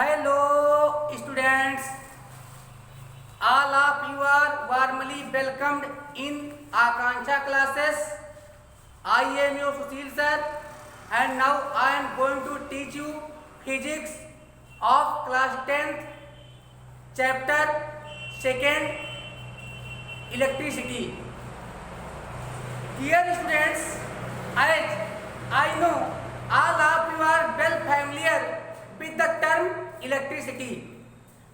Hello students, all of you are warmly welcomed in Akanksha classes. I am your Sushil sir and now I am going to teach you physics of class 10th chapter 2nd electricity. Dear students, as I know all of you are well familiar with the term electricity.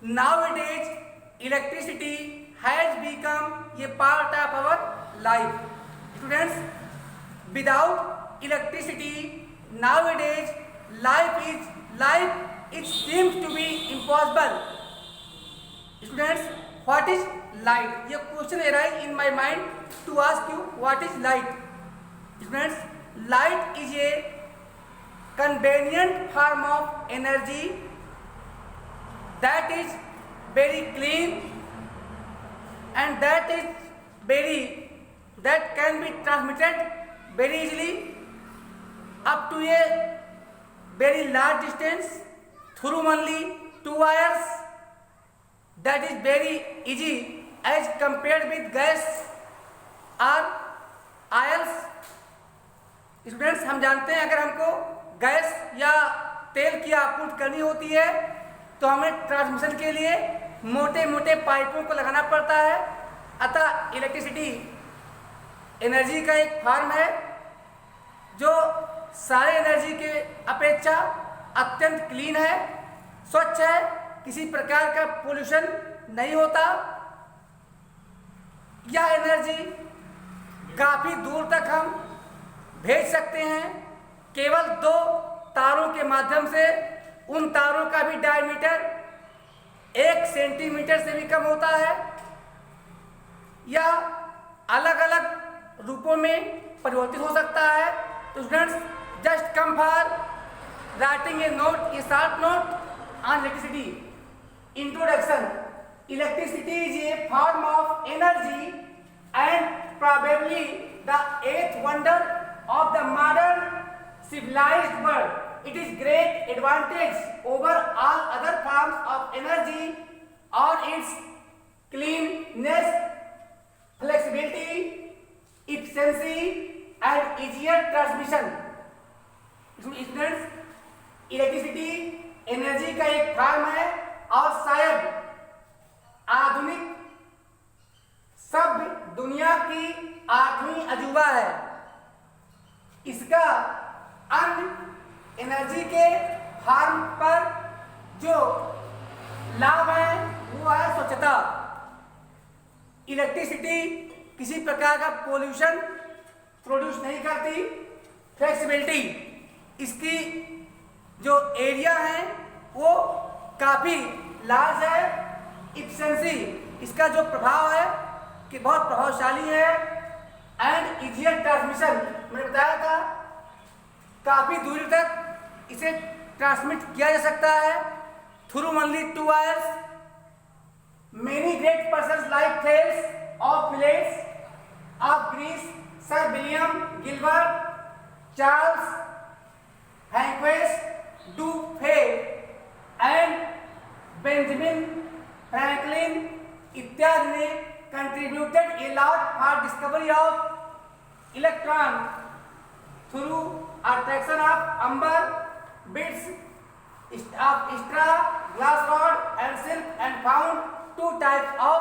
Nowadays, electricity has become a part of our life. Students, without electricity, nowadays life it seems to be impossible. Students, what is light? A question arises in my mind to ask you what is light. Students, light is a convenient form of energy that is very clean and that can be transmitted very easily up to a very large distance through only two wires. That is very easy as compared with gas or oils. Students, हम जानते हैं अगर हमको gas या तेल की आपूर्ति करनी होती है तो हमें ट्रांसमिशन के लिए मोटे मोटे पाइपों को लगाना पड़ता है। अतः इलेक्ट्रिसिटी एनर्जी का एक फॉर्म है जो सारे एनर्जी के अपेक्षा अत्यंत क्लीन है, स्वच्छ है, किसी प्रकार का पोल्यूशन नहीं होता। यह एनर्जी काफ़ी दूर तक हम भेज सकते हैं केवल दो तारों के माध्यम से। उन तारों का भी डायमीटर 1 सेंटीमीटर से भी कम होता है। यह अलग अलग रूपों में परिवर्तित हो सकता है। तो students, just come for writing a note, A short note on electricity. Introduction. Electricity is a form of energy and probably the eighth wonder of the modern civilized world. It is great advantage over all other forms of energy or its cleanness, flexibility, efficiency and easier transmission. Students, electricity energy का एक form है और शायद आधुनिक सभ्य दुनिया की 8वीं अजूबा है। इसका अन्य एनर्जी के फॉर्म पर जो लाभ है वो है स्वच्छता। इलेक्ट्रिसिटी किसी प्रकार का पोल्यूशन प्रोड्यूस नहीं करती। फ्लेक्सिबिलिटी, इसकी जो एरिया है वो काफ़ी लार्ज है। इफिशिएंसी, इसका जो प्रभाव है कि बहुत प्रभावशाली है। एंड इजियर ट्रांसमिशन, मैंने बताया था काफ़ी दूरी तक इसे ट्रांसमिट किया जा सकता है through only two wires. Many great persons like Thales of Miletus of Greece, sir William Gilbert, Charles हैंक्वेस Du Fay and Benjamin Franklin इत्यादि ने contributed a lot for discovery of electron through attraction of amber bits of straw, glass rod and silk, and found two types of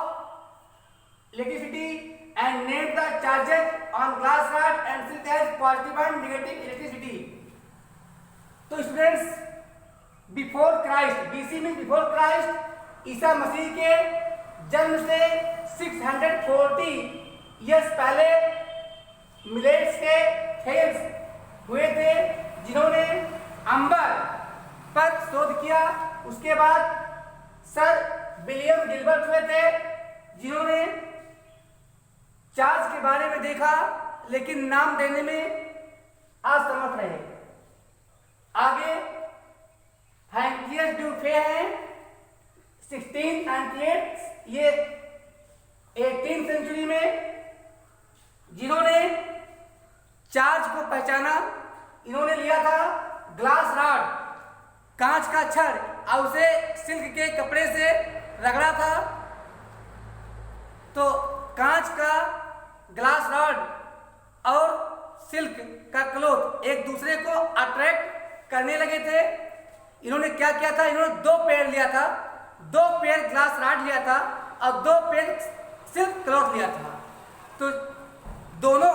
electricity and named the charges on glass rod and silk as positive and negative electricity. तो students, before Christ, BC में before Christ, Isa Masih के जन्म से 640 years पहले millets के Thales हुए थे जिन्होंने अंबर पर शोध किया। उसके बाद सर विलियम गिलबर्ट हुए थे जिन्होंने चार्ज के बारे में देखा लेकिन नाम देने में असमर्थ रहे। आगे हैंकियस डू फे हैं 1698, ये 18th सेंचुरी में जिन्होंने चार्ज को पहचाना। इन्होंने लिया था ग्लास रॉड, कांच का छड़, और उसे सिल्क के कपड़े से रगड़ा था तो कांच का ग्लास रॉड और सिल्क का क्लॉथ एक दूसरे को अट्रैक्ट करने लगे थे। इन्होंने क्या किया था, इन्होंने 2 पेड़ लिया था, 2 पेड़ ग्लास रॉड लिया था और 2 पेड़ सिल्क क्लॉथ लिया था। तो दोनों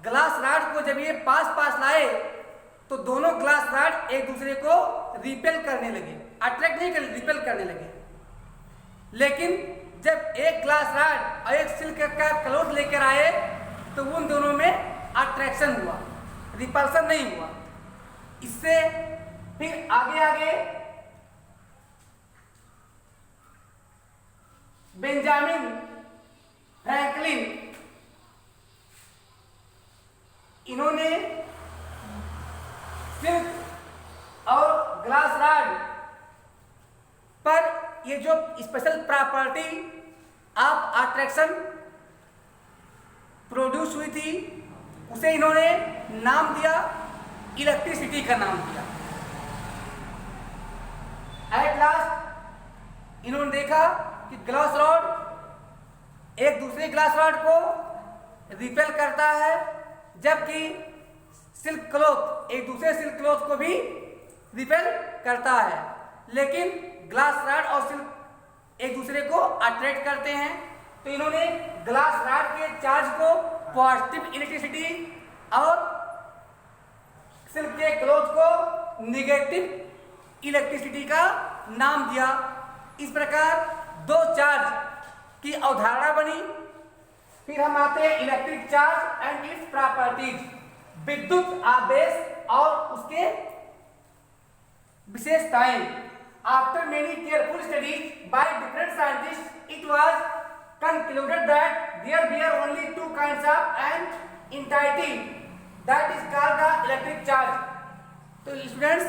ग्लास रॉड को जब ये पास पास लाए तो दोनों ग्लास रॉड एक दूसरे को रिपेल करने लगे, अट्रैक्ट नहीं कर, रिपेल करने लगे। लेकिन जब एक ग्लास रॉड और एक सिल्क का क्लॉथ लेकर आए तो उन दोनों में अट्रैक्शन हुआ, रिपल्सन नहीं हुआ। इससे फिर आगे आगे बेंजामिन फ्रैंकलिन इन्होंने सिल्क और ग्लास रॉड पर ये जो special property of attraction produce हुई थी उसे इन्होंने नाम दिया, इलेक्ट्रिसिटी का नाम दिया। एट लास्ट इन्होंने देखा कि ग्लास रॉड एक दूसरे ग्लास रॉड को रिपेल करता है, जबकि सिल्क क्लॉथ एक दूसरे सिल्क क्लॉथ को भी रिपेल करता है। लेकिन ग्लास रॉड और सिल्क एक दूसरे को अट्रैक्ट करते हैं। तो इन्होंने ग्लास रॉड के चार्ज को पॉजिटिव इलेक्ट्रिसिटी और सिल्क के क्लॉथ को नेगेटिव इलेक्ट्रिसिटी का नाम दिया। इस प्रकार 2 चार्ज की अवधारणा बनी। फिर हम आते हैं electric charge and its properties, विद्युत आवेश और उसके विशेषताएं। After many careful studies by different scientist it was concluded that there were only 2 kinds of an entity that is called the electric charge. तो स्टूडेंट्स,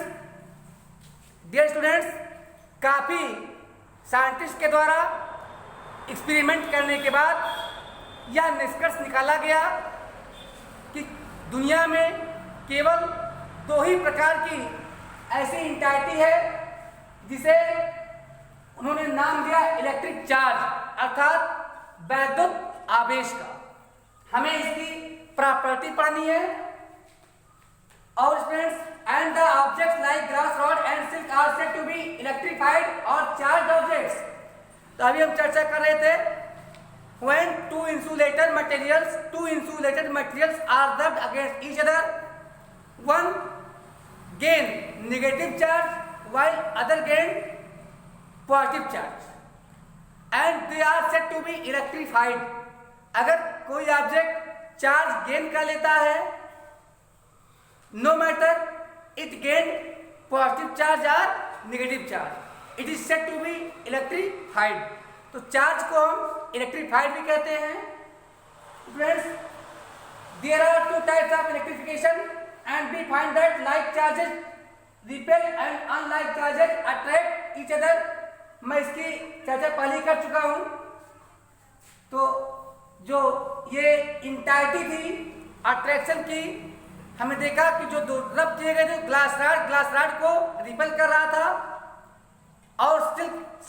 डियर स्टूडेंट्स, काफी scientist के द्वारा experiment करने के बाद यह निष्कर्ष निकाला गया कि दुनिया में केवल 2 ही प्रकार की ऐसी एंटिटी है जिसे उन्होंने नाम दिया इलेक्ट्रिक चार्ज, अर्थात वैद्युत आवेश का। हमें इसकी प्रॉपर्टी पढ़नी है। और students, and the objects like glass rod and silk are said to be electrified और चार्ज्ड ऑब्जेक्ट्स। तो अभी हम चर्चा कर रहे थे when two insulated materials are rubbed against each other, one gain negative charge while other gain positive charge and they are said to be electrified. अगर कोई ऑब्जेक्ट चार्ज गेन कर लेता है, no matter it gain positive charge और negative charge, it is said to be electrified. तो charge को हम electrified भी कहते हैं। Friends, there are 2 types of electrification and we find that like charges repel and unlike charges attract each other. मैं इसकी चर्चा पहले ही कर चुका हूं। तो जो ये इंटाइटी थी अट्रैक्शन की, हमें देखा कि जो 2 रब किए गए थे, ग्लास रॉड को रिपेल कर रहा था और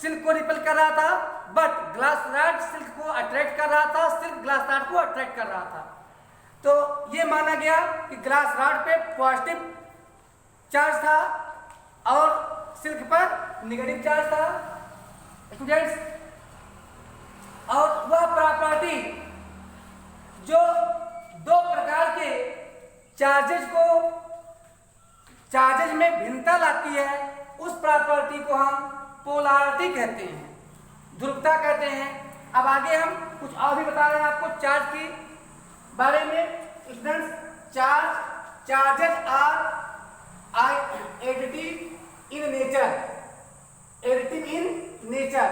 सिल्क को रिपेल कर रहा था, बट ग्लास रॉड सिल्क को अट्रैक्ट कर रहा था, सिल्क ग्लास रॉड को अट्रैक्ट कर रहा था। तो ये माना गया कि ग्लास रॉड पे पॉजिटिव चार्ज था और सिल्क पर नेगेटिव चार्ज था। स्टूडेंट्स, और वह प्रॉपर्टी जो 2 प्रकार के चार्जेज में भिन्नता लाती है, उस प्रॉपर्टी को हम पोलैरिटी कहते हैं, ध्रुवता कहते हैं। अब आगे हम कुछ और भी बता रहे हैं आपको चार्ज की बारे में। Students, charges are additive in nature.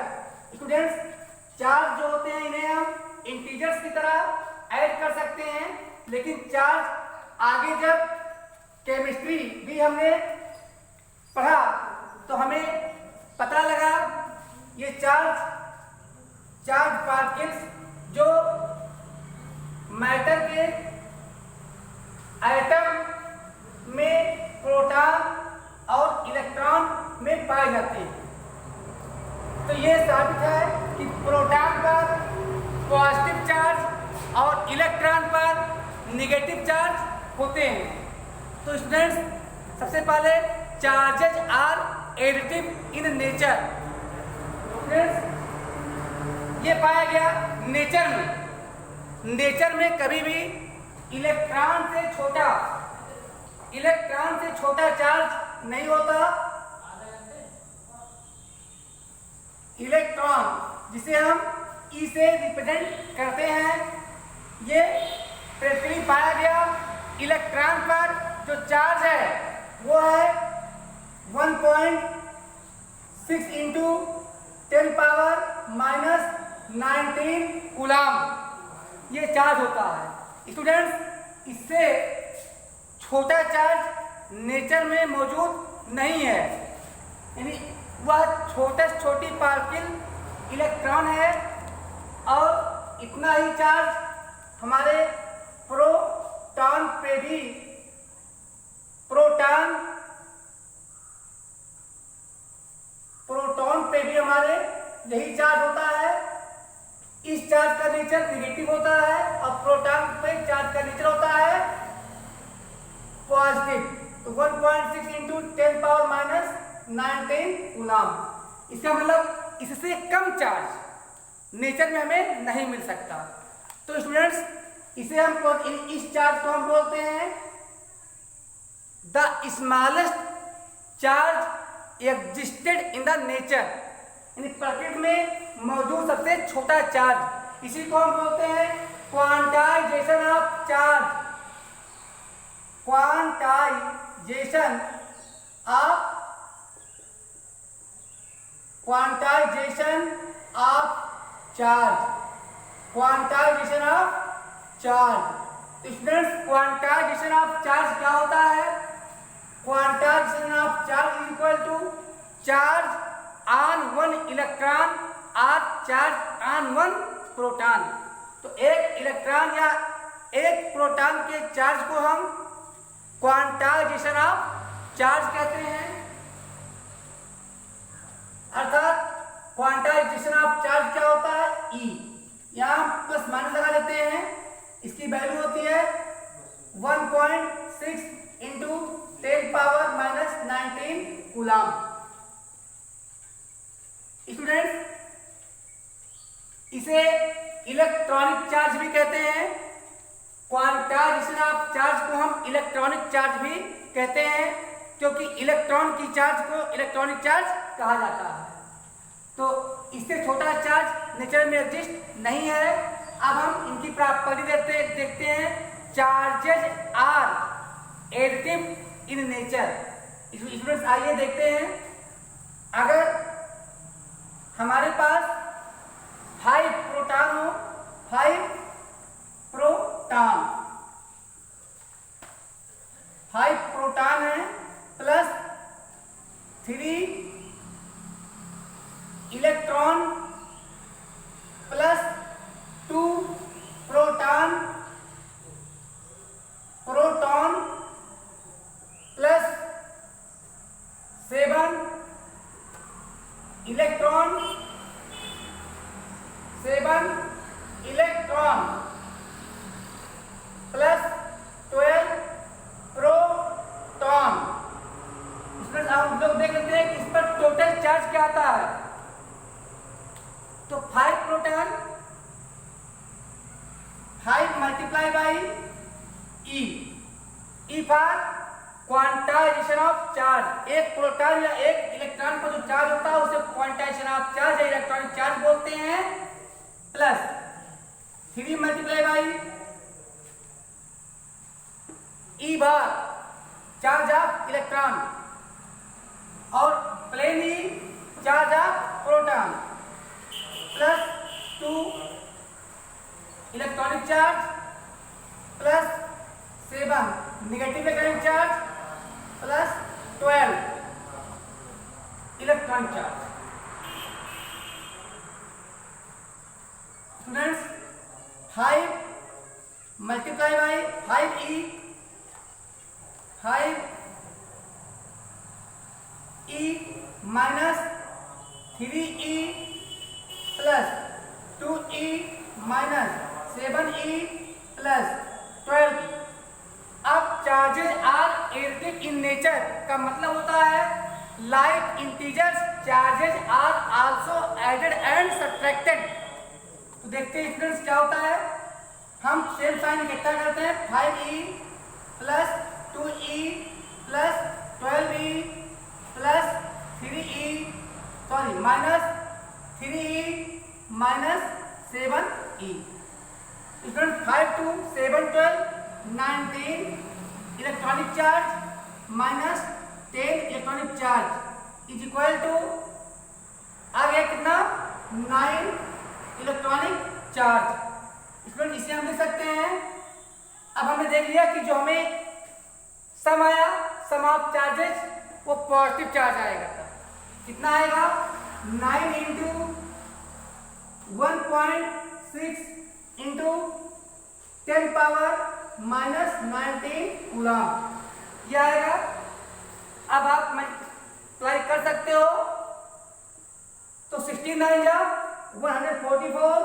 Students, charge जो होते हैं इन्हें हम इंटीजर्स की तरह ऐड कर सकते हैं, लेकिन चार्ज आगे जब केमिस्ट्री भी हमने पढ़ा तो हमें पता लगा ये चार्ज पार्टिकल्स जो मैटर के एटम में प्रोटॉन और इलेक्ट्रॉन में पाए जाते हैं। अर्थ है कि प्रोटॉन पर पॉजिटिव चार्ज और इलेक्ट्रॉन पर नेगेटिव चार्ज होते हैं। तो स्टूडेंट्स सबसे पहले charges are additive in nature. ये पाया गया नेचर में। नेचर में कभी भी इलेक्ट्रॉन से छोटा चार्ज नहीं होता। इलेक्ट्रॉन जिसे हम ई से रिप्रेजेंट करते हैं, ये प्रैक्टिकली पाया गया इलेक्ट्रॉन पर जो चार्ज है वो है 1.6 इंटू 10 पावर -19 कूलम ये चार्ज होता है। स्टूडेंट्स इससे छोटा चार्ज नेचर में मौजूद नहीं है, यानी वह छोटे से छोटी पार्टिकल इलेक्ट्रॉन है और इतना ही चार्ज हमारे प्रोटॉन पे भी हमारे यही चार्ज होता है। इस चार्ज का नेचर नेगेटिव होता है और प्रोटॉन पे चार्ज का नेचर होता है पॉजिटिव। तो 1.6 इंटू 10 पावर -19 कूलम। इसका मतलब इससे कम चार्ज नेचर में हमें नहीं मिल सकता। तो स्टूडेंट्स इसे हम इस चार्ज को हम बोलते हैं the smallest charge existed in the nature, यानी प्रकृति में मौजूद सबसे छोटा चार्ज। इसी को हम बोलते हैं quantization of charge. Quantization of charge. Students quantization of charge क्या होता है? Quantization of charge is equal to charge on one electron और चार्ज ऑन वन प्रोटॉन। तो एक इलेक्ट्रॉन या एक प्रोटॉन के चार्ज को हम क्वांटाइजेशन ऑफ चार्ज कहते हैं। अर्थात क्वांटाइजेशन ऑफ चार्ज क्या होता है? E। यहाँ प्लस माइनस लगा देते हैं, इसकी वैल्यू होती है 1.6 इंटू 10 पावर -19 कूलम। स्टूडेंट्स इसे इलेक्ट्रॉनिक चार्ज भी कहते हैं। क्वांटाइजेशन ऑफ चार्ज को हम इलेक्ट्रॉनिक चार्ज भी कहते हैं क्योंकि इलेक्ट्रॉन की चार्ज को इलेक्ट्रॉनिक चार्ज कहा जाता है। तो इससे छोटा चार्ज नेचर में एग्जिस्ट नहीं है। अब हम इनकी प्रॉपर्टी देखते हैं। Charges are additive in nature. Students आइए देखते हैं। अगर हमारे पास 5 प्रोटॉन हो, 5 प्रोटॉन है plus 3 electron plus 2 proton plus 7 electron plus 12 proton. इसमें आप लोग देख लेते हैं कि इस पर टोटल चार्ज क्या आता है। तो 5 proton 5 multiply by e for quantization of charge. एक प्रोटॉन या एक इलेक्ट्रॉन पर जो चार्ज होता है उसे क्वांटाइजेशन ऑफ चार्ज या इलेक्ट्रॉनिक चार्ज बोलते हैं। प्लस 3 मल्टीप्लाई बाई ई बार चार्ज ऑफ इलेक्ट्रॉन और plain e charge of proton plus 2 electronic charge plus 7 negative electronic charge plus 12 electronic charge. Students 5 multiply by 5e minus 3e plus 2e minus 7e plus 12e। अब charges are additive in nature का मतलब होता है like integers charges are also added and subtracted. तो देखते हैं students क्या होता है। हम सेम साइन इकट्ठा करते हैं 5e plus 2e plus 12e plus 3e sorry minus 3e minus 7e। Student 5 2 7 12 19 electronic charge minus 10 electronic charge is equal to आ गया कितना 9 इलेक्ट्रॉनिक चार्ज। स्टूडेंट इसे हम लिख सकते हैं। अब हमने देख लिया कि जो हमें सम आया सम ऑफ चार्जेस वो पॉजिटिव चार्ज आएगा। कितना आएगा 9 into 1.6 into 10 power minus 19 coulomb यह आएगा। अब आप मल्टीप्लाई कर सकते हो तो 16 जा 144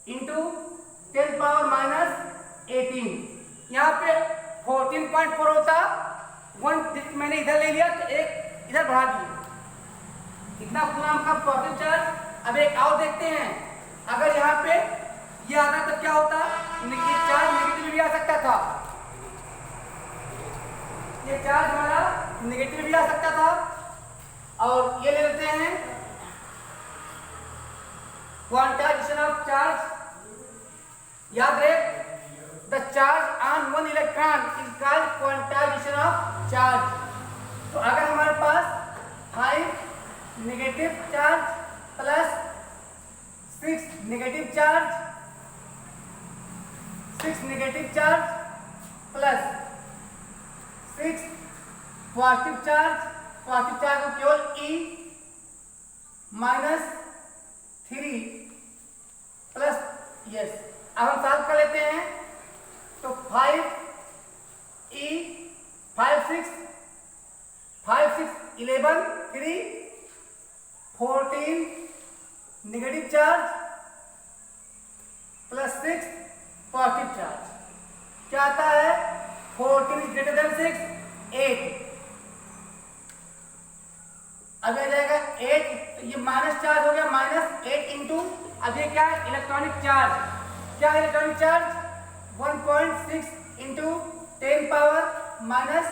इंटू 10 पावर माइनस 18। यहाँ पे 14.4 होता 1 मैंने इधर ले लिया तो एक इधर बढ़ा दिया। कितना कूलम का पॉजिटिव चार्ज। अब एक और देखते हैं अगर यहाँ पे ये आता तो क्या होता ये चार्ज नेगेटिव भी आ सकता था। ये चार्ज हमारा नेगेटिव भी आ सकता था। और ये ले लेते हैं क्वांटाइजेशन ऑफ चार्ज। याद रहे the charge on one electron is called quantization of charge. तो अगर हमारे पास 5 negative charge plus 6 negative charge 6 negative charge plus 6 positive charge को केवल E माइनस 3 प्लस यस। अब हम सॉल्व कर लेते हैं तो 5e 5 6 11 3 14 negative charge plus 6 positive charge क्या आता है 14 इज ग्रेटर देन 6 8। अब आ जाएगा 8 ये माइनस चार्ज हो गया माइनस 8 इंटू अब ये क्या है इलेक्ट्रॉनिक चार्ज। क्या है electronic charge 1.6 into 10 power minus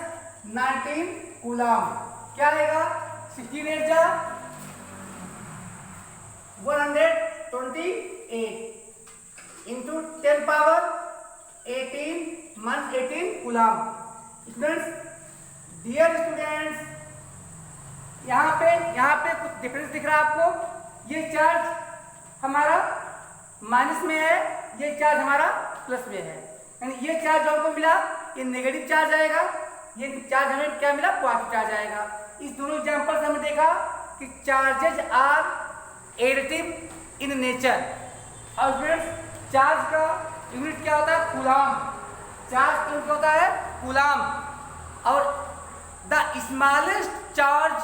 19 coulomb क्या आएगा 16 8 जा 128 into 10 power 18 minus 18 coulomb. Students dear students यहाँ पे कुछ डिफरेंस दिख रहा है आपको। ये चार्ज हमारा माइनस में है ये चार्ज हमारा प्लस में है यानी ये चार्ज जो हमको मिला ये नेगेटिव चार्ज आएगा ये चार्ज हमें क्या मिला पॉजिटिव चार्ज आएगा। इस दोनों एग्जांपल से हमने देखा कि charges are additive in nature. और फ्रेंड्स चार्ज का यूनिट क्या होता है कूलम। चार्ज यूनिट होता है कूलम और the smallest charge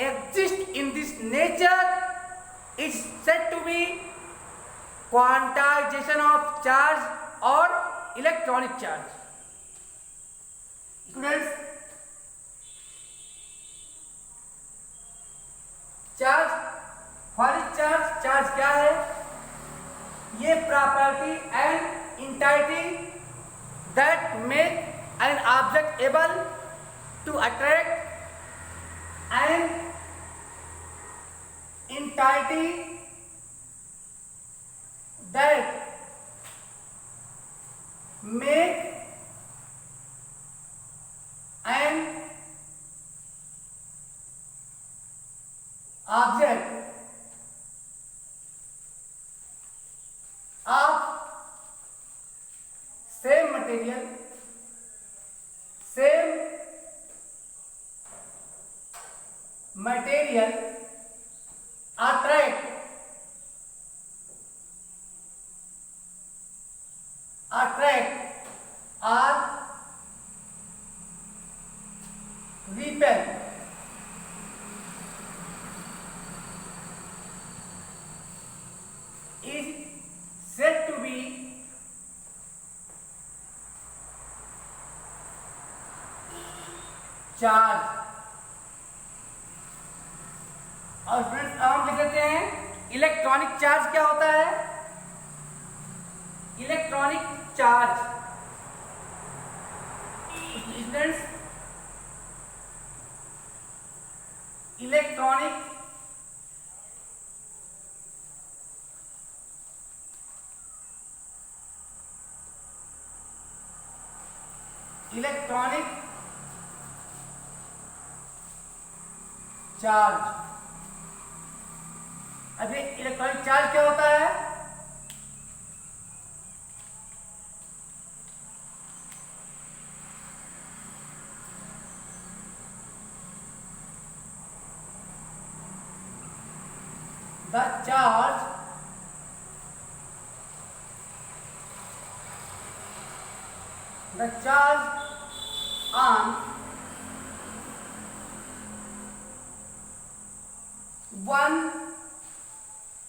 exist in this nature is said to be quantization of charge or electronic charge. Students, charge what is charge? Charge क्या है? ये property and entity that make an object able to attract and entity that make an object of same material attract or repel charge. और friends अब हम लिख लेते हैं electronic charge क्या होता है। Electronic charge students, electronic charge. अभी इलेक्ट्रॉनिक चार्ज क्या होता है? The charge on one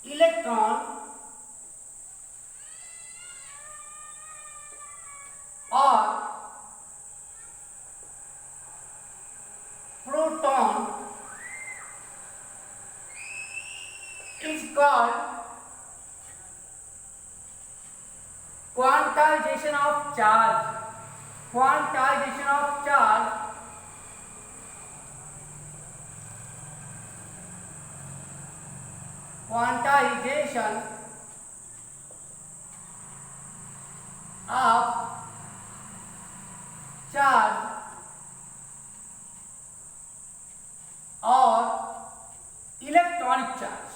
electron or proton is called quantization of charge. Quantization of charge quantization of charge और इलेक्ट्रॉनिक चार्ज।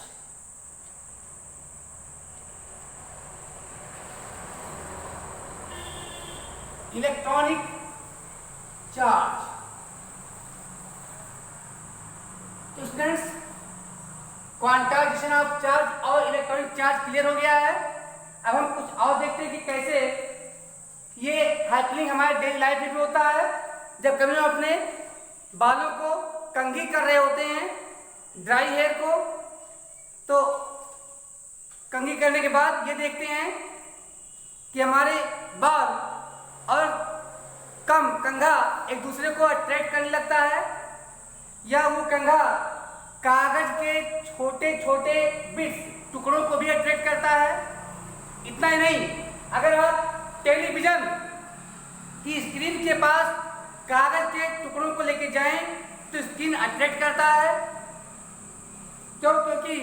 इलेक्ट्रॉनिक चार्ज तो students quantization of charge और electronic charge clear हो गया है। अब हम कुछ और देखते हैं कि कैसे ये हैपनिंग हमारे डेली लाइफ में भी होता है। जब कभी हम अपने बालों को कंघी कर रहे होते हैं, ड्राई हेयर को, तो कंघी करने के बाद ये देखते हैं कि हमारे बाल और कंघा एक दूसरे को अट्रैक्ट करने लगता है, या वो कंघा कागज के छोटे छोटे बिट्स टुकड़ों को भी अट्रैक्ट करता है। इतना ही नहीं, अगर आप टेलीविजन की स्क्रीन के पास कागज के टुकड़ों को लेके जाएं तो स्क्रीन अट्रैक्ट करता है। क्यों? क्योंकि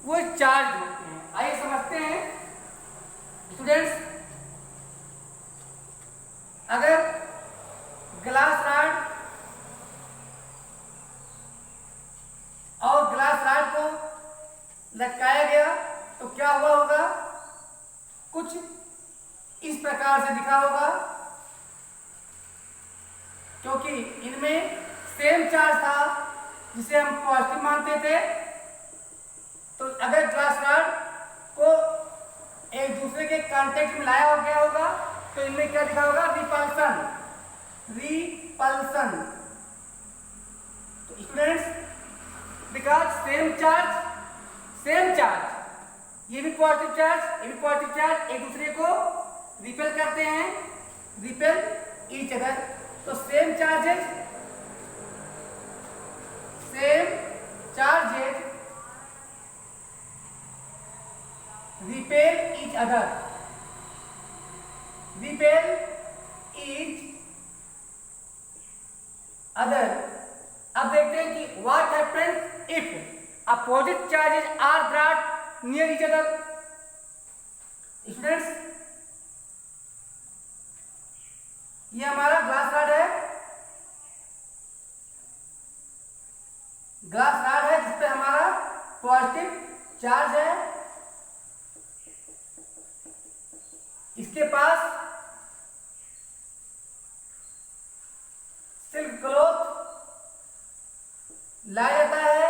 वो चार्ज होते हैं। आइए समझते हैं स्टूडेंट्स, अगर ग्लास रॉड और ग्लास रॉड को लटकाया गया तो क्या हुआ होगा? कुछ इस प्रकार से दिखा होगा, क्योंकि इनमें सेम चार्ज था जिसे हम पॉजिटिव मानते थे। तो अगर ग्लास रॉड को एक दूसरे के कांटेक्ट में लाया हो गया होगा तो इनमें क्या दिखा होगा? रिपल्सन। रिपल्सन। तो स्टूडेंट्स, बिकॉज सेम चार्ज, ये भी पॉजिटिव चार्ज, ये भी पॉजिटिव चार्ज एक दूसरे को रिपेल करते हैं, रिपेल ईच अदर। तो same charges repel each other, repel each other. अब देखते हैं कि what happens if opposite charges are brought near each other. Students, ये हमारा ग्लास रॉड है, ग्लास रॉड है जिसपे हमारा पॉजिटिव चार्ज है। इसके पास सिल्क क्लॉथ लाया जाता है।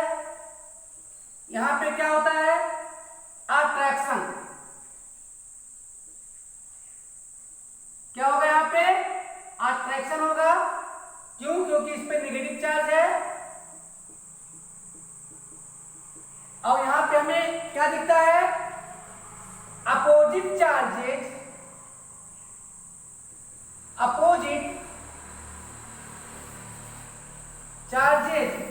यहां पे क्या होता है? अट्रैक्शन। क्या होगा? यहां पे अट्रैक्शन होगा। क्यों? क्योंकि इस पे नेगेटिव चार्ज है। और यहां पे हमें क्या दिखता है? Opposite charges, charges